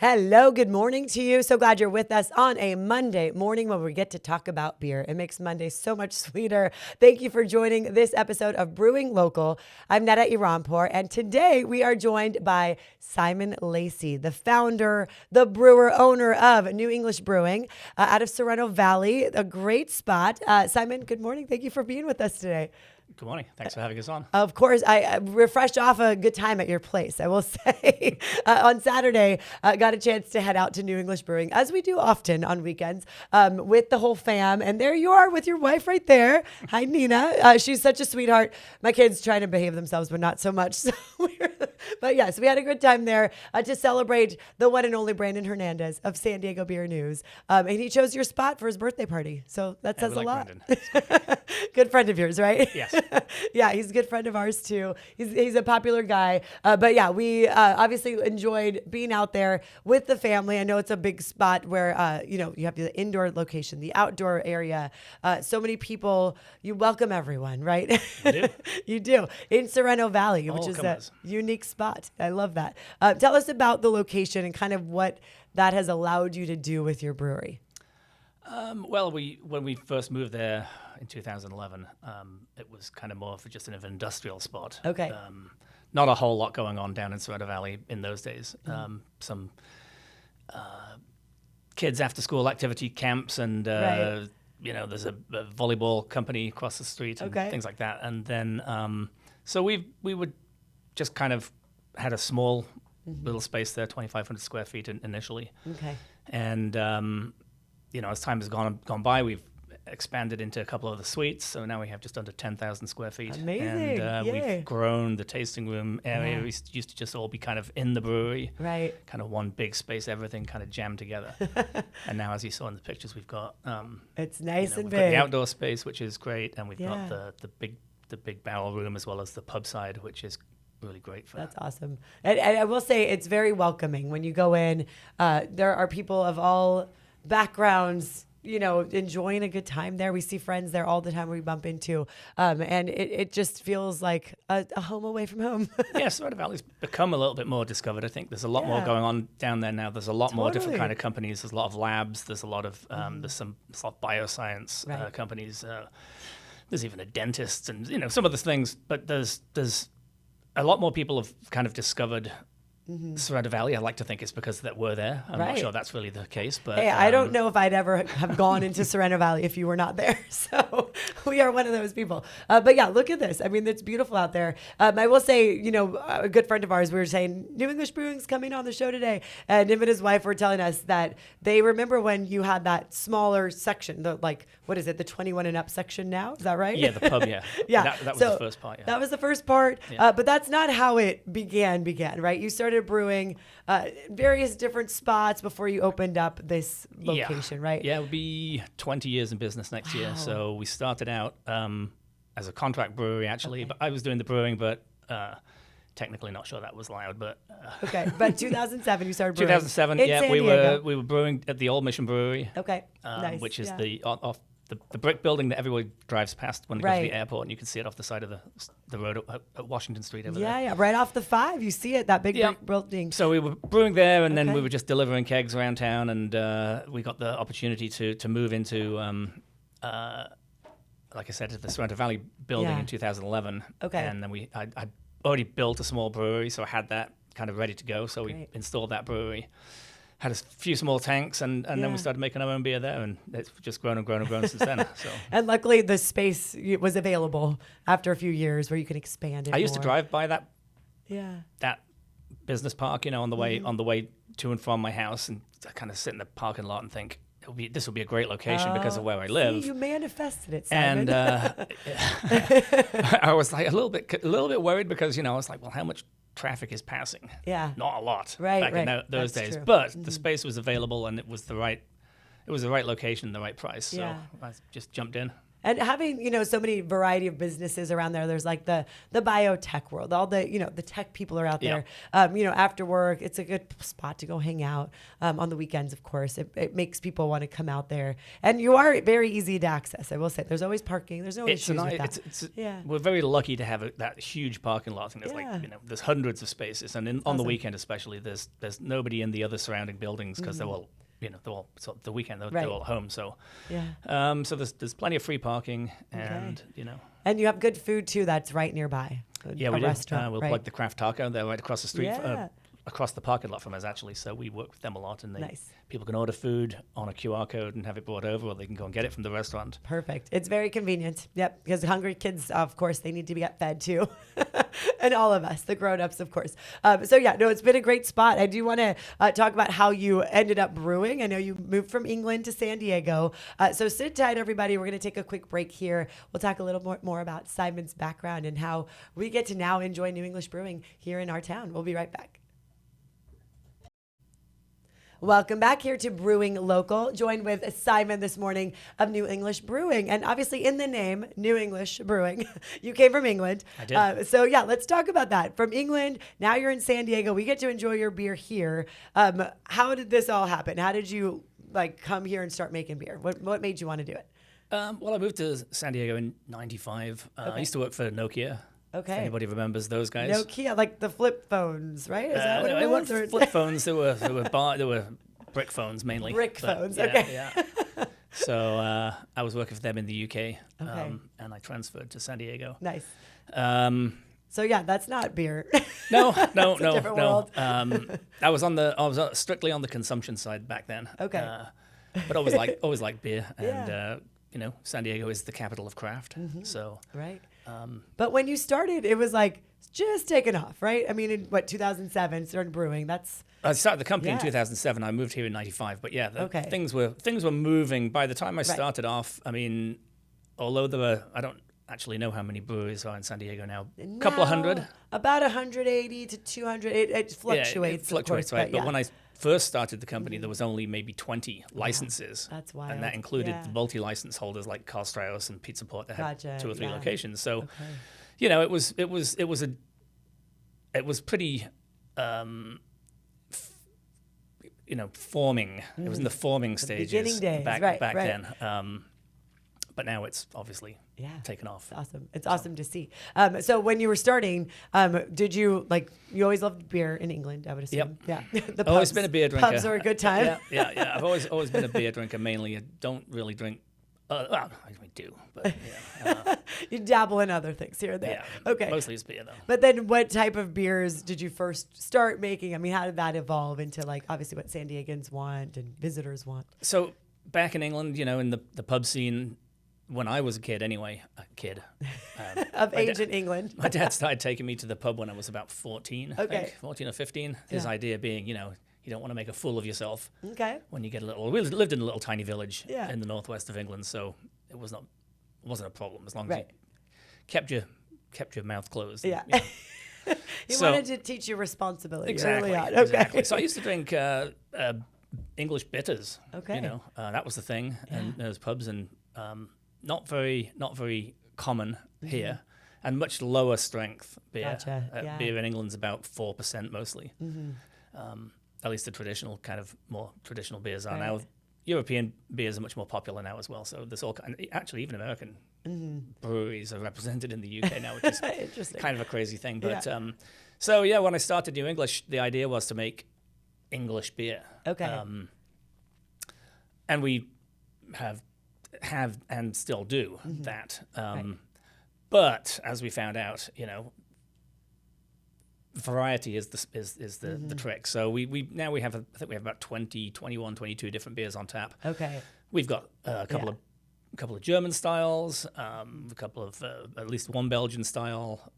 Hello, good morning to you. So glad you're with us on a Monday morning when we get to talk about beer. It makes Monday so much sweeter. Thank you for joining this episode of Brewing Local. I'm Neda Iranpour, and today we are joined by Simon Lacey, the founder, the brewer, owner of New English Brewing out of Sorrento Valley, a great spot. Simon, good morning. Thank you for being with us today. Good morning. Thanks for having us on. Of course, I refreshed off a good time at your place, I will say. On Saturday, got a chance to head out to New English Brewing, as we do often on weekends, with the whole fam. And there you are with your wife right there. Hi, Nina. She's such a sweetheart. My kids trying to behave themselves, but not so much. But yes, we had a good time there to celebrate the one and only Brandon Hernandez of San Diego Beer News. And he chose your spot for his birthday party. So that says a lot. Good friend of yours, right? Yes. Yeah, he's a good friend of ours too. He's a popular guy. But yeah, we obviously enjoyed being out there with the family. I know it's a big spot where, you have the indoor location, the outdoor area. So many people, you welcome everyone, right? You do. You do. In Sorrento Valley, which is a unique spot. I love that. Tell us about the location and kind of what that has allowed you to do with your brewery. When we first moved there in 2011, it was kind of more of just an industrial spot. Okay. Not a whole lot going on down in Sorrento Valley in those days. Some kids after school activity camps and, Right. There's a volleyball company across the street and things like that. And then, so we would just kind of had a small little space there, 2,500 square feet initially. Okay. And, as time has gone by, we've expanded into a couple of the suites. So now we have just under 10,000 square feet. Amazing. And we've grown the tasting room area. We used to just all be kind of in the brewery. Right. Kind of one big space, everything kind of jammed together. And now, as you saw in the pictures, we've got... it's nice and we've big. got the outdoor space, which is great. And we've got the big barrel room as well as the pub side, which is really great for That's awesome. And I will say it's very welcoming when you go in. There are people of all backgrounds, enjoying a good time there. We see friends there all the time we bump into. And it just feels like a home away from home. Yeah, Sorrento Valley's become a little bit more discovered. I think there's a lot more going on down there now. There's a lot more different kind of companies. There's a lot of labs. There's a lot of there's a lot of bioscience companies. There's even a dentist and some of the things. But there's a lot more people have kind of discovered Sorrento Valley. I like to think it's because that we're there. I'm not sure that's really the case, but hey, I don't know if I'd ever have gone into Sorrento Valley if you were not there. So we are one of those people. But yeah, look at this. I mean, it's beautiful out there. I will say, a good friend of ours, we were saying New English Brewing's coming on the show today, and him and his wife were telling us that they remember when you had that smaller section, the the 21 and up section now. Is that right? Yeah, the pub. Yeah, yeah. That was the first part. Yeah. That was the first part. Yeah. But that's not how it began, right? You started brewing various different spots before you opened up this location, right? Yeah, it would be 20 years in business next year. So we started out as a contract brewery, actually. But I was doing the brewing, but technically not sure that was allowed. But but 2007 you started brewing. 2007, in we were brewing at the Old Mission Brewery. Okay, nice. Which is off the brick building that everybody drives past when they go to the airport, and you can see it off the side of the road at Washington Street over there. Yeah, right off the 5. You see it, that big brick building. So we were brewing there, and then we were just delivering kegs around town, and we got the opportunity to move into, like I said, to the Sorrento Valley building in 2011. Okay. And then I already built a small brewery, so I had that kind of ready to go. So we installed that brewery. Had a few small tanks, and then we started making our own beer there, and it's just grown and grown and grown since then. So. And luckily, the space was available after a few years where you could expand it. I used to drive by that business park, on the way to and from my house, and I kind of sit in the parking lot and think, this will be a great location because of where I live. See, you manifested it, Simon. And I was like a little bit worried because I was like, well, how much traffic is passing? Yeah, not a lot. Right, back in those days. True. But the space was available, and it was the right location, the right price. So I just jumped in. And having, so many variety of businesses around there. There's like the biotech world, all the, the tech people are out there. After work, it's a good spot to go hang out. On the weekends, of course, it makes people want to come out there. And you are very easy to access, I will say. There's always parking. There's no issues with that. We're very lucky to have that huge parking lot. I think there's there's hundreds of spaces. And on the weekend especially, there's nobody in the other surrounding buildings because they're all, the weekend they're all home. So so there's plenty of free parking, and and you have good food too. That's right nearby. We do. We'll plug the Craft Taco. They're right across the street, across the parking lot from us actually. So we work with them a lot, and people can order food on a QR code and have it brought over, or they can go and get it from the restaurant. Perfect. It's very convenient. Yep, because hungry kids, of course, they need to get fed too, and all of us, the grown-ups, of course. It's been a great spot. I do want to talk about how you ended up brewing. I know you moved from England to San Diego. So sit tight, everybody. We're going to take a quick break here. We'll talk a little more about Simon's background and how we get to now enjoy New English brewing here in our town. We'll be right back. Welcome back here to Brewing Local. Joined with Simon this morning of New English Brewing. And obviously in the name, New English Brewing, you came from England. I did. Let's talk about that. From England, now you're in San Diego. We get to enjoy your beer here. How did this all happen? How did you come here and start making beer? What made you want to do it? I moved to San Diego in '95. I used to work for Nokia. Okay. If anybody remembers those guys. Nokia, like the flip phones, right? Is that what it was? They weren't flip phones. They were brick phones mainly. Brick phones, okay. Yeah. So I was working for them in the UK, and I transferred to San Diego. Nice. That's not beer. No. Different world. I was strictly on the consumption side back then. Okay. But always liked beer, and San Diego is the capital of craft. So right. But when you started, it was just taking off, right? I mean, in 2007, started brewing. I started the company in 2007. I moved here in '95. But things were moving. By the time I started off, I mean, although I don't actually know how many breweries are in San Diego now. A couple of hundred. About 180 to 200. It fluctuates. It fluctuates, of course, right? But when I first started the company, there was only maybe 20 licenses. That's wild. And that included the multi-license holders like Carl Strauss and Pizza Port that had 2 or 3 locations. So, it was pretty, forming. It was in the forming stages beginning days, back then. But now it's obviously taken off. It's awesome. It's awesome to see. So when you were starting, did you you always loved beer in England, I would assume? Yep. Yeah. I've always been a beer drinker. Pubs are a good time. Yeah. I've always been a beer drinker mainly. I don't really drink. I do, but you dabble in other things here and there. Yeah. Okay. Mostly it's beer though. But then, what type of beers did you first start making? I mean, how did that evolve into obviously what San Diegans want and visitors want? So back in England, in the pub scene. When I was a kid, anyway, of age in England. My dad started taking me to the pub when I was about 14, I think, 14 or 15. His idea being, you don't want to make a fool of yourself. Okay. When you get a little, we lived in a little tiny village in the northwest of England, so it wasn't a problem as long as you kept your mouth closed. Yeah. He wanted to teach you responsibility early on. Okay. Exactly. So I used to drink English bitters. Okay. That was the thing, and those pubs and. Not very common here, and much lower strength beer. Gotcha. Beer in England's about 4% mostly. At least the traditional more traditional beers are now. European beers are much more popular now as well. So there's actually even American breweries are represented in the UK now, which is interesting. Kind of a crazy thing. But when I started New English, the idea was to make English beer. Okay. And we have and still do that. But as we found out, variety is the trick. So we now have I think we have about 20, 21, 22 different beers on tap. Okay. We've got a couple of German styles, a couple of at least one Belgian style,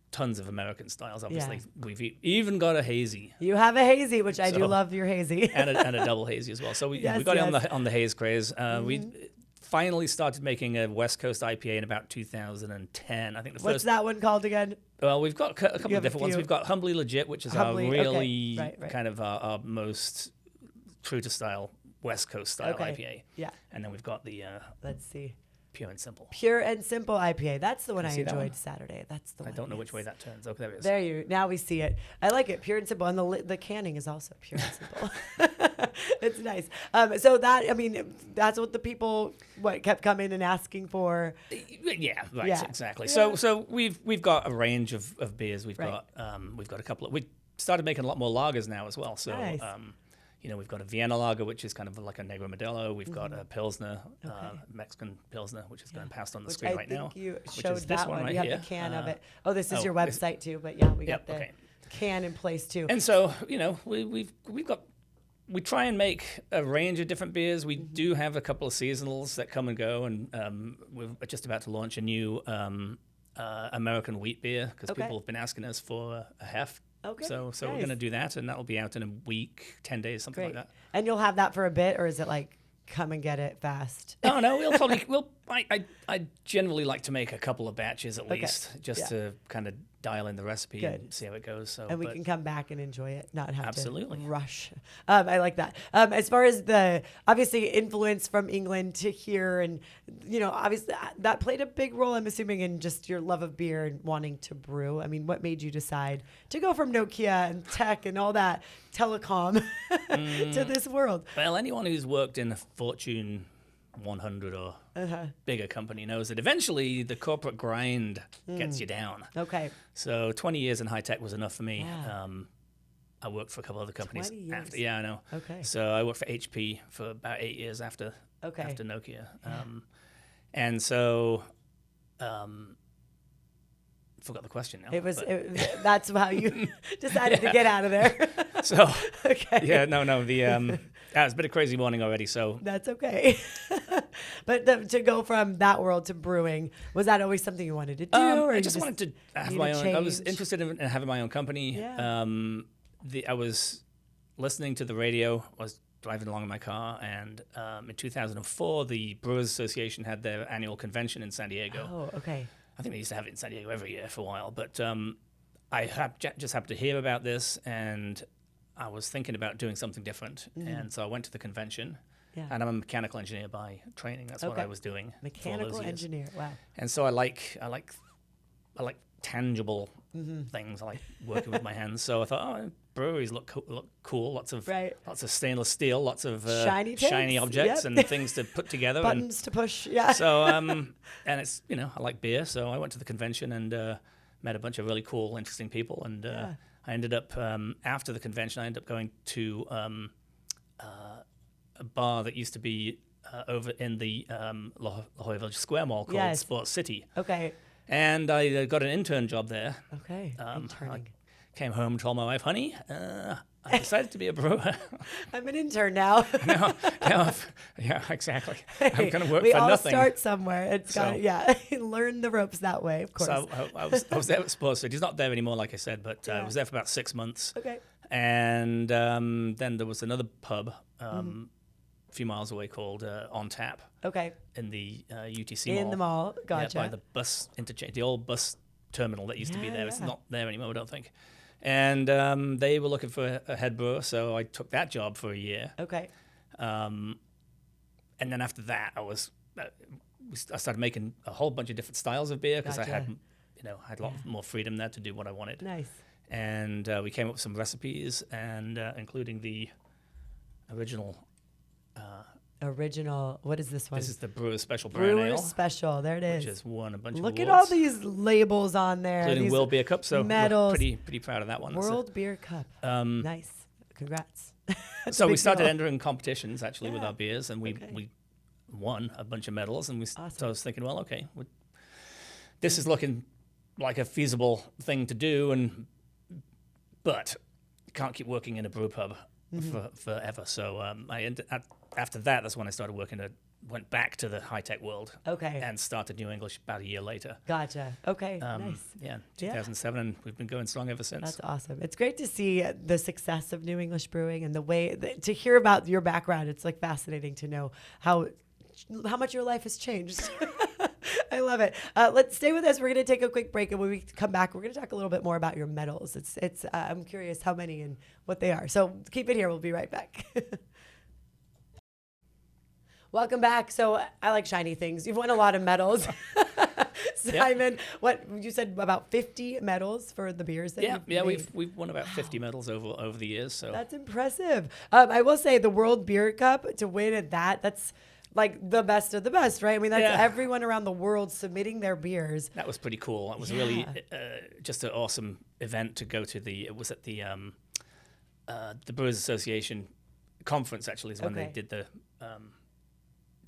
tons of American styles. Obviously, we've even got a hazy. You have a hazy, which I do love your hazy, and a double hazy as well. So we got it on the haze craze. We finally started making a West Coast IPA in about 2010. I think the first. What's that one called again? Well, we've got a couple of different ones. We've got Humbly Legit, which is our really kind of our most true to style West Coast style Okay. IPA. Yeah. And then we've got the Let's see. Pure and Simple. Pure and Simple IPA. That's the one Can I you see that enjoyed one? Saturday. That's the one. I don't know which yes. way that turns. Okay, there it is. There you. Now we see it. I like it. Pure and Simple, and the canning is also pure and simple. It's nice. So that, I mean, that's what the people kept coming and asking for. Yeah, right, Yeah. exactly. Yeah. So we've got a range of beers. We've Right. got a couple of. We started making a lot more lagers now as well. So Nice. we've got a Vienna lager, which is kind of like a Negro Modelo. We've got a Pilsner, Okay. Mexican Pilsner, which is going past on the Which screen I right think now. you which showed is this that one. right You have here. the can of it. Oh, this is your this- website too. But yeah, we got Yep, the okay. can in place too. And so we try and make a range of different beers. We do have a couple of seasonals that come and go, and we're just about to launch a new American wheat beer because Okay. people have been asking us for a heft. Okay, So we're nice. going to do that, and that'll be out in a week, 10 days, something Great. like that. And you'll have that for a bit, or is it like come and get it fast? No, I generally like to make a couple of batches at least, just to kind of dial in the recipe Good. and see how it goes. So, And we can come back and enjoy it, not have Absolutely. to rush. I like that. As far as the obviously influence from England to here, and obviously that played a big role, I'm assuming, in just your love of beer and wanting to brew. I mean, what made you decide to go from Nokia and tech and all that telecom to this world? Well, anyone who's worked in a Fortune 100 or bigger company knows that eventually the corporate grind gets you down. Okay. So 20 years in high tech was enough for me. Yeah. I worked for a couple other companies 20 years. after. Yeah, I know. Okay. So I worked for HP for about 8 years after Nokia. And so forgot the question now. That's how you decided to get out of there. So Okay. yeah, no. It's been a crazy morning already. So That's okay. But to go from that world to brewing, was that always something you wanted to do? or I you just wanted to have need my a own. I was change? interested in having my own company. Yeah. I was listening to the radio. I was driving along in my car, and in 2004, the Brewers Association had their annual convention in San Diego. Oh, okay. I think they used to have it in San Diego every year for a while, but just happened to hear about this, and I was thinking about doing something different, and so I went to the convention. Yeah. And I'm a mechanical engineer by training. That's what Okay. I was doing. for all Mechanical those years. engineer. Wow. And so I like tangible things. I like working with my hands. So I thought, breweries look cool. Lots of Right. stainless steel, lots of Shiny tanks, objects yep. and things to put together. Buttons to push. Yeah. So and it's I like beer. So I went to the convention and met a bunch of really cool, interesting people. And I ended up after the convention, I ended up going to a bar that used to be over in the La Jolla Village Square Mall called Yes. Sports City. Okay. And I got an intern job there. Okay. I Interning. came home and told my wife, honey, I decided to be a brewer. I'm an intern now. now, yeah, exactly. I'm going to work we for all nothing. start somewhere. It's So- learn the ropes that way, of course. So I was there at Sports City. He's not there anymore, like I said, but I Yeah. was there for about 6 months. Okay. And then there was another pub a few miles away called On Tap Okay. in the UTC Mall. In the mall. Gotcha. Yeah, by the bus interchange, the old bus terminal that used to be Yeah, there. It's yeah. not there anymore, I don't think. And they were looking for a head brewer, so I took that job for a year. Okay. And then after that, I started making a whole bunch of different styles of beer because I had, Gotcha. I had a lot more freedom there to do what I wanted. Nice. And we came up with some recipes, and including the original. Original. What is this one? This is the Brewer's Special Brown Brewer Ale, Special. There it is. which has won a bunch Look of at all awards, these labels on there. including These World Beer Cup. So medals. we're pretty proud of that one. World Beer Cup. Nice. Congrats. That's a So we big started deal. entering competitions actually with Yeah. our beers, and we won a bunch of medals. And Awesome. so I was thinking, well, okay, this is looking like a feasible thing to do, but you can't keep working in a brew pub forever. So after that, that's when I started went back to the high tech world. Okay. And started New English about a year later. Gotcha. Okay. Nice. Yeah, 2007, and we've been going strong ever since. That's awesome. It's great to see the success of New English Brewing and the way to hear about your background. It's like fascinating to know how much your life has changed. I love it. Let's stay with us. We're going to take a quick break, and when we come back, we're going to talk a little bit more about your medals. I'm curious how many and what they are. So keep it here. We'll be right back. Welcome back. So I like shiny things. You've won a lot of medals. Simon, what you said about 50 medals for the beers that you've made. we've won about 50 medals over the years. So that's impressive. I will say the World Beer Cup, to win at that's like the best of the best, right? I mean, that's everyone around the world submitting their beers. That was pretty cool. That was really just an awesome event to go to. It was at the Brewers Association conference, actually, is when they did the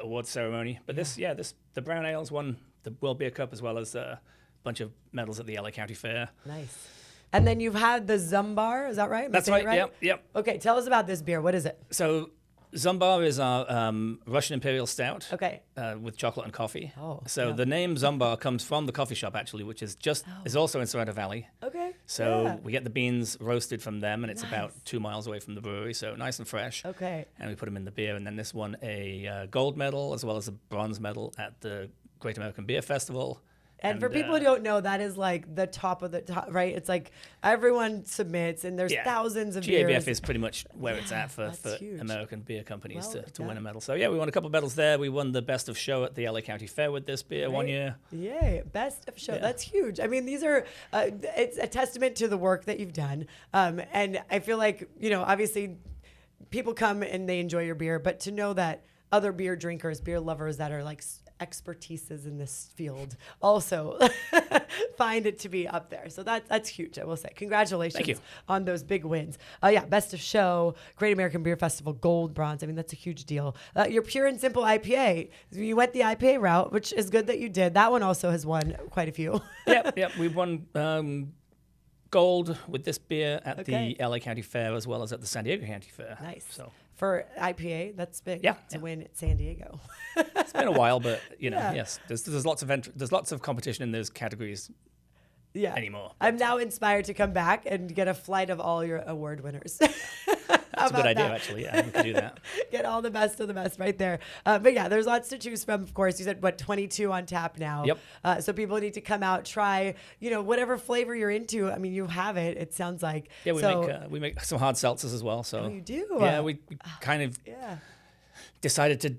awards ceremony. But the Brown Ales won the World Beer Cup as well as a bunch of medals at the LA County Fair. Nice. And then you've had the Zumbar, is that right? That's right. Yep. Okay, tell us about this beer. What is it? So Zumbar is our Russian Imperial Stout. Okay. With chocolate and coffee. Oh. So the name Zumbar comes from the coffee shop, actually, which is also in Sorrento Valley. Okay. So we get the beans roasted from them, and it's about 2 miles away from the brewery, so nice and fresh. Okay. And we put them in the beer, and then this won a gold medal as well as a bronze medal at the Great American Beer Festival. And for people who don't know, that is like the top of the top, right? It's like everyone submits, and there's thousands of GABF beers. is pretty much where it's at for American beer companies to win a medal. So, we won a couple of medals there. We won the Best of Show at the LA County Fair with this beer 1 year. Yay, Best of Show. That's huge. I mean, these are, it's a testament to the work that you've done. And I feel like, obviously people come and they enjoy your beer, but to know that other beer drinkers, beer lovers that are like expertises in this field also find it to be up there. So that's huge, I will say. Congratulations on those big wins. Best of Show, Great American Beer Festival, gold, bronze. I mean, that's a huge deal. Your Pure and Simple IPA, you went the IPA route, which is good that you did. That one also has won quite a few. Yep. We won gold with this beer at the LA County Fair as well as at the San Diego County Fair. Nice. So for IPA, that's big to win at San Diego. It's been a while, but yes, there's lots of competition in those categories. Anymore. I'm now inspired to come back and get a flight of all your award winners. That's a good idea, actually. Yeah, we could do that. Get all the best of the best right there. But there's lots to choose from, of course. You said, 22 on tap now? Yep. So people need to come out, try, whatever flavor you're into. I mean, you have it, it sounds like. Yeah, we make some hard seltzers as well. So. Oh, you do? Yeah, we kind of decided to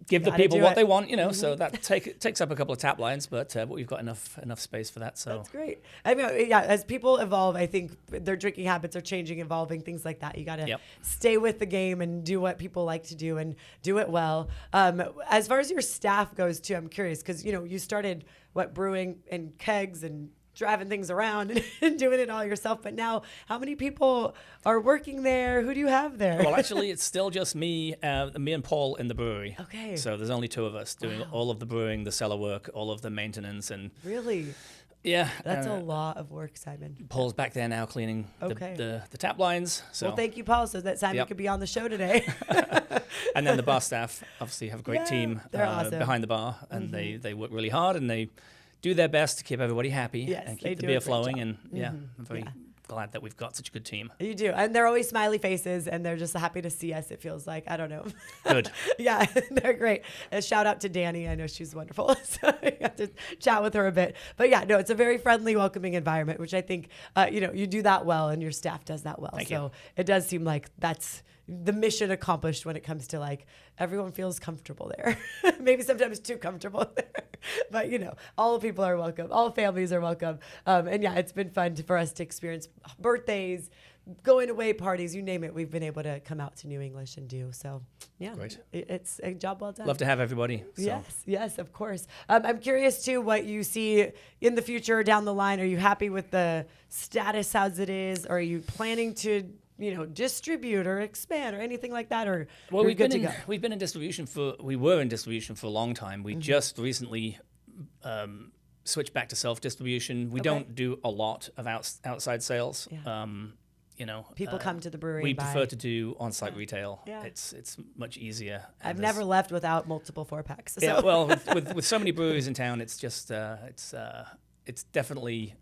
give the people what they want, so that takes up a couple of tap lines, but we've got enough space for that. So that's great. I mean, as people evolve, I think their drinking habits are changing, evolving, things like that. You got to stay with the game and do what people like to do and do it well. As far as your staff goes too, I'm curious because, you started brewing in kegs and driving things around and doing it all yourself. But now, how many people are working there? Who do you have there? Well, actually, it's still just me and Paul in the brewery. Okay. So there's only two of us doing all of the brewing, the cellar work, all of the maintenance, and really. Yeah. That's a lot of work, Simon. Paul's back there now cleaning the tap lines. So. Well, thank you, Paul, so that Simon could be on the show today. And then the bar staff obviously have a great team awesome. behind the bar, and they work really hard, and they do their best to keep everybody happy and keep the beer flowing. And I'm very glad that we've got such a good team. You do. And they're always smiley faces and they're just happy to see us, it feels like. I don't know. Good. Yeah, they're great. A shout out to Danny. I know she's wonderful. So I got to chat with her a bit. But it's a very friendly, welcoming environment, which I think, you do that well and your staff does that well. Thank you. So it does seem like that's the mission accomplished when it comes to everyone feels comfortable there. Maybe sometimes too comfortable there. But all people are welcome. All families are welcome. And it's been fun for us to experience birthdays, going away parties, you name it. We've been able to come out to New English and do. So great. It's a job well done. Love to have everybody. So. Yes, of course. I'm curious too what you see in the future down the line. Are you happy with the status as it is? Or are you planning to distribute or expand or anything like that, or we've been in distribution for a long time. We just recently switched back to self-distribution. We don't do a lot of outside sales. People come to the brewery. We prefer to do on-site retail. Yeah. It's much easier. I've never left without multiple 4-packs. So. Yeah, well, with so many breweries in town, it's just it's definitely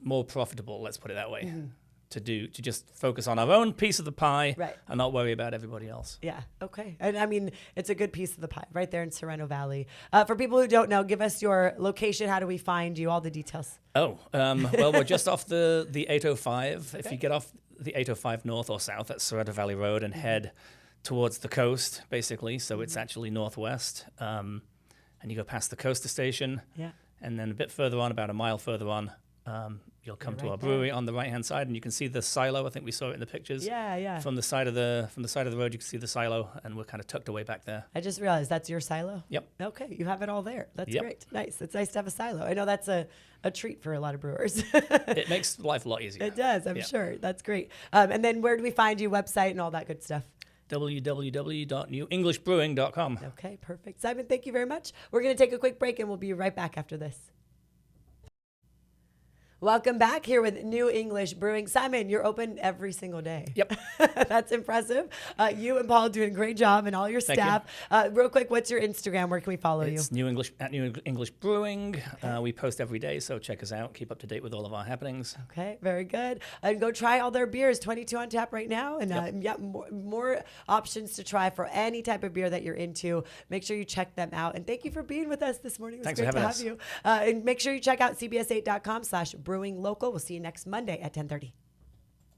more profitable. Let's put it that way. Mm-hmm. To just focus on our own piece of the pie and not worry about everybody else. Yeah, okay. And I mean, it's a good piece of the pie right there in Sorrento Valley. For people who don't know, give us your location. How do we find you? All the details. Well, we're just off the 805. Okay. If you get off the 805 north or south, that's Sorrento Valley Road, and head towards the coast, basically. So it's actually northwest. And you go past the coaster station. Yeah. And then a bit further on, about a mile further on, you'll come to our brewery on the right-hand side, and you can see the silo. I think we saw it in the pictures. Yeah. From the side of the road, you can see the silo, and we're kind of tucked away back there. I just realized that's your silo. Yep. Okay, you have it all there. That's Yep. great. Nice. It's nice to have a silo. I know that's a treat for a lot of brewers. It makes life a lot easier. It does, I'm sure. That's great. And then where do we find you? Website and all that good stuff? www.newenglishbrewing.com. Okay, perfect. Simon, thank you very much. We're going to take a quick break, and we'll be right back after this. Welcome back here with New English Brewing. Simon, you're open every single day. Yep. That's impressive. You and Paul are doing a great job, and all your staff. Real quick, what's your Instagram? Where can we follow you? It's New English Brewing. Okay. We post every day, so check us out. Keep up to date with all of our happenings. Okay, very good. And go try all their beers. 22 on tap right now, and more options to try for any type of beer that you're into. Make sure you check them out. And thank you for being with us this morning. It was Thanks great for having to have you. And make sure you check out cbs8.com/brewing local. We'll see you next Monday at 10:30.